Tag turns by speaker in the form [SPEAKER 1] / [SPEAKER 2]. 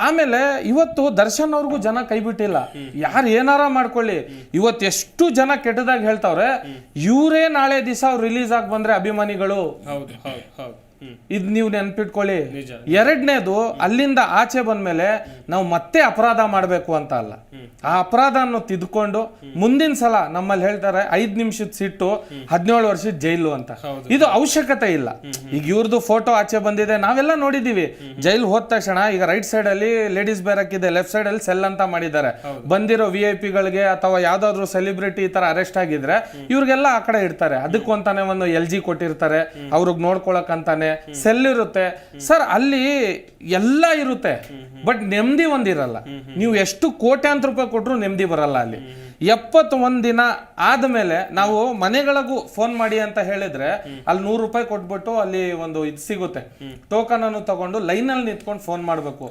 [SPEAKER 1] ಆಮೇಲೆ ಇವತ್ತು ದರ್ಶನ್ ಅವ್ರಿಗೂ ಜನ ಕೈ ಬಿಟ್ಟಿಲ್ಲ. ಯಾರು ಏನಾರ ಮಾಡ್ಕೊಳ್ಳಿ, ಇವತ್ತು ಎಷ್ಟು ಜನ ಕೆಟ್ಟದಾಗ ಹೇಳ್ತಾವ್ರೆ, ಇವರೇ ನಾಳೆ ದಿವಸ ಅವ್ರು ರಿಲೀಸ್ ಆಗಿ ಬಂದ್ರೆ ಅಭಿಮಾನಿಗಳು. ಇದ್ ನೀವು ನೆನ್ಪಿಟ್ಕೊಳ್ಳಿ. ಎರಡನೇದು, ಅಲ್ಲಿಂದ ಆಚೆ ಬಂದ್ಮೇಲೆ ನಾವು ಮತ್ತೆ ಅಪರಾಧ ಮಾಡ್ಬೇಕು ಅಂತ ಅಲ್ಲ, ಆ ಅಪರಾಧವನ್ನು ತಿದ್ಕೊಂಡು ಮುಂದಿನ ಸಲ ನಮ್ಮಲ್ಲಿ ಹೇಳ್ತಾರೆ 5 ನಿಮಿಷದ ಸಿಟ್ಟು 17 ವರ್ಷದ ಜೈಲು ಅಂತ. ಇದು ಅವಶ್ಯಕತೆ ಇಲ್ಲ. ಈಗ ಇವ್ರದ್ದು ಫೋಟೋ ಆಚೆ ಬಂದಿದೆ, ನಾವೆಲ್ಲ ನೋಡಿದೀವಿ. ಜೈಲ್ ಹೋದ ತಕ್ಷಣ ಈಗ ರೈಟ್ ಸೈಡ್ ಅಲ್ಲಿ ಲೇಡೀಸ್ ಬೇರಕ್ಕಿದೆ, ಲೆಫ್ಟ್ ಸೈಡ್ ಅಲ್ಲಿ ಸೆಲ್ ಅಂತ ಮಾಡಿದ್ದಾರೆ. ಬಂದಿರೋ VIP ಗಳಿಗೆ ಅಥವಾ ಯಾವ್ದಾದ್ರು ಸೆಲೆಬ್ರಿಟಿ ಈ ತರ ಅರೆಸ್ಟ್ ಆಗಿದ್ರೆ ಇವ್ರಿಗೆಲ್ಲ ಆ ಕಡೆ ಇಡ್ತಾರೆ. ಅದಕ್ಕೂ ಅಂತಾನೆ ಒಂದು LG ಕೊಟ್ಟಿರ್ತಾರೆ, ಅವ್ರಿಗೆ ನೋಡ್ಕೊಳಕ್ ಅಂತಾನೆ ಸೆಲ್ ಇರುತ್ತೆ. ಸರ್ ಅಲ್ಲಿ ಎಲ್ಲ ಇರುತ್ತೆ, ಬಟ್ ನೆಮ್ಮದಿ ಒಂದಿರಲ್ಲ. ನೀವು ಎಷ್ಟು ಕೋಟ್ಯಾಂತರ ರೂಪಾಯಿ ಕೊಟ್ರು ನೆಮ್ಮದಿ ಬರಲ್ಲ ಅಲ್ಲಿ. 71 ದಿನ ಆದ್ಮೇಲೆ ನಾವು ಮನೆಗಳಿಗೂ ಫೋನ್ ಮಾಡಿ ಅಂತ ಹೇಳಿದ್ರೆ ಅಲ್ಲಿ 100 ರೂಪಾಯಿ ಕೊಟ್ಬಿಟ್ಟು ಅಲ್ಲಿ ಒಂದು ಇದು ಸಿಗುತ್ತೆ, ಟೋಕನ್ ಅನ್ನು ತಗೊಂಡು ಲೈನ್ ಅಲ್ಲಿ ನಿಂತ್ಕೊಂಡು ಫೋನ್ ಮಾಡ್ಬೇಕು.